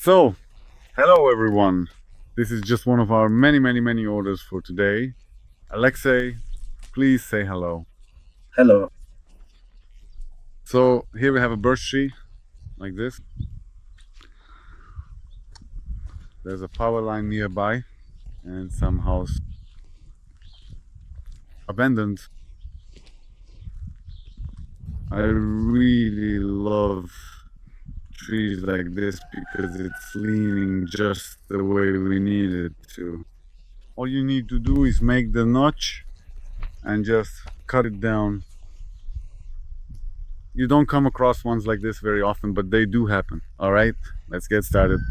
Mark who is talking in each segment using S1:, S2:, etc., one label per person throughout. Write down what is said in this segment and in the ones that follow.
S1: So, hello everyone. This is just one of our many orders for today. Alexei, please say hello.
S2: Hello.
S1: So, here we have a birch tree, like this. There's a power line nearby, and some house abandoned. I really love trees like this because it's leaning just the way we need it to. All you need to do is make the notch and just cut it down. You don't come across ones like this very often, but they do happen. All right, let's get started.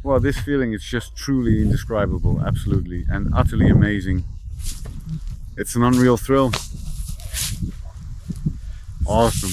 S1: Well, this feeling is just truly indescribable, absolutely, and utterly amazing. It's an unreal thrill. Awesome.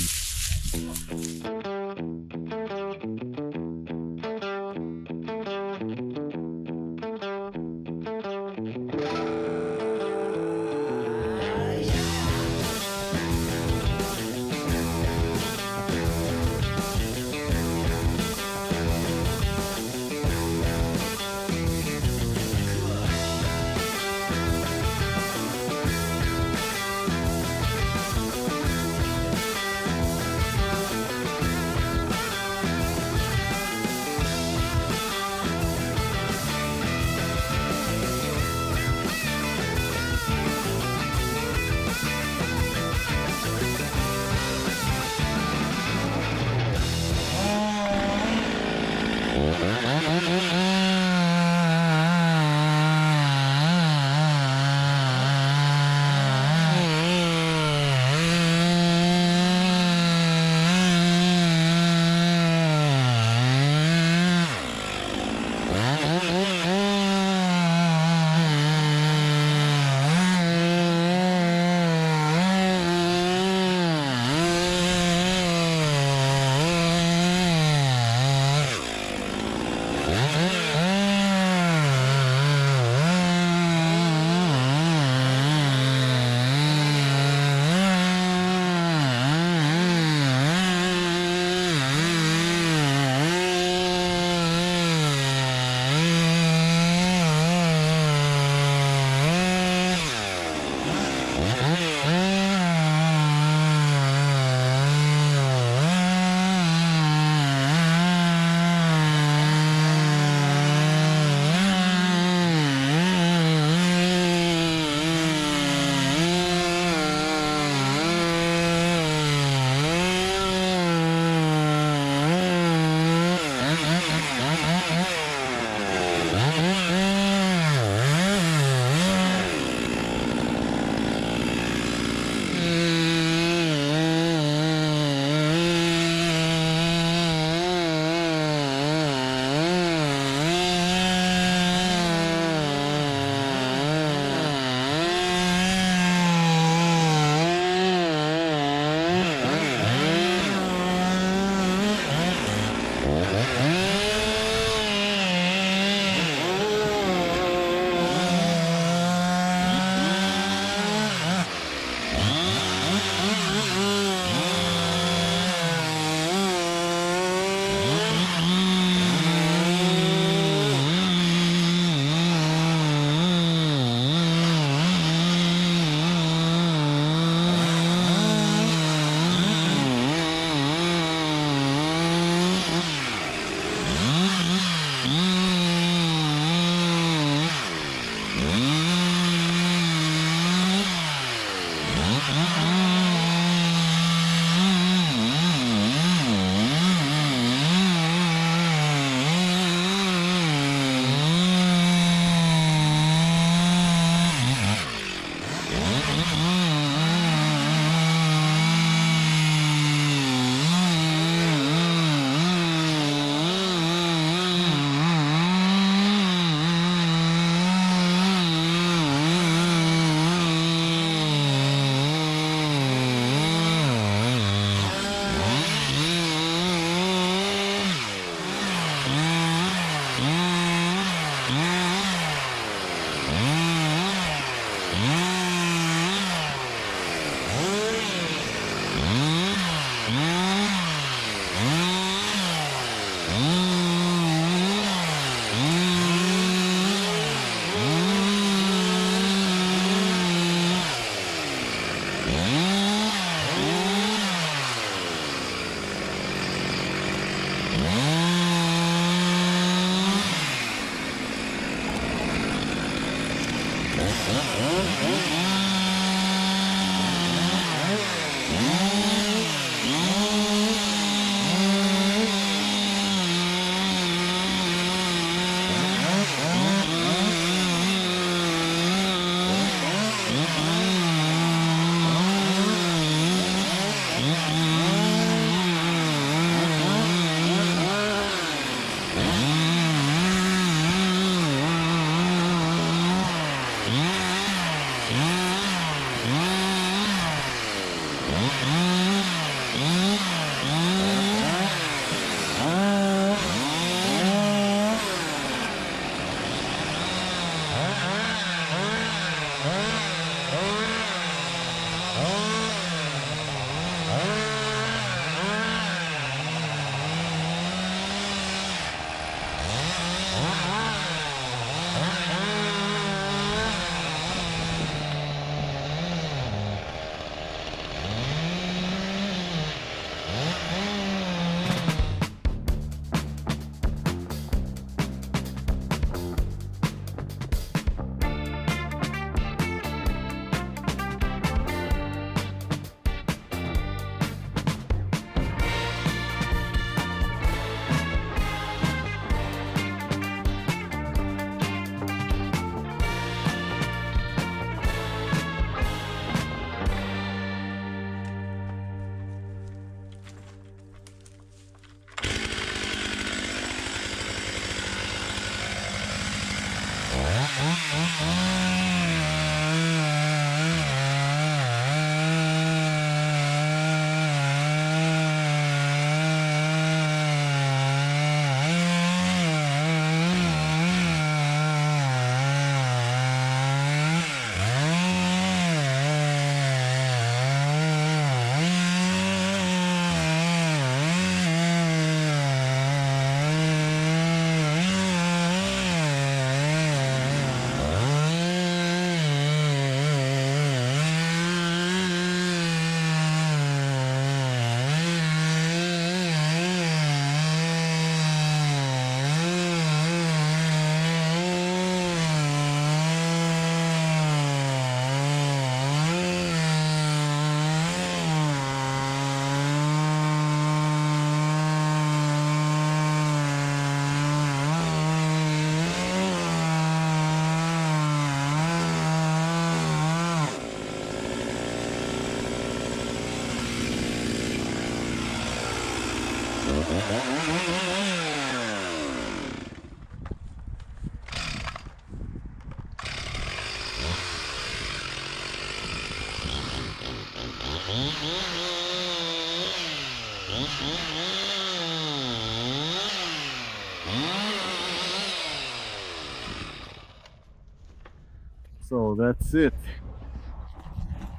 S1: So that's it.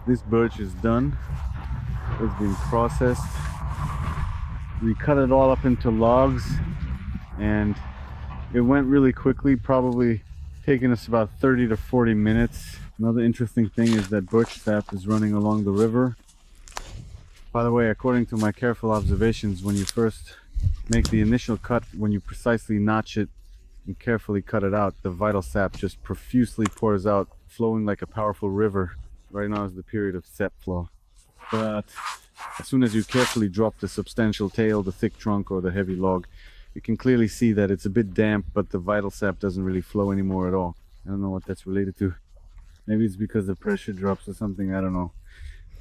S1: This birch is done. It's been processed. We cut it all up into logs and it went really quickly, probably taking us about 30 to 40 minutes. Another interesting thing is that birch sap is running along the river. By the way, according to my careful observations, when you first make the initial cut, when you precisely notch it and carefully cut it out, the vital sap just profusely pours out, flowing like a powerful river. Right now is the period of sap flow. But as soon as you carefully drop the substantial tail, the thick trunk, or the heavy log, you can clearly see that it's a bit damp, but the vital sap doesn't really flow anymore at all. I don't know what that's related to. Maybe it's because the pressure drops or something, I don't know.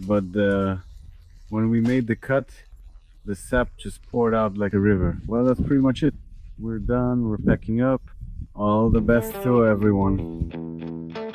S1: But when we made the cut, the sap just poured out like a river. Well, that's pretty much it. We're done, we're packing up. All the best to everyone.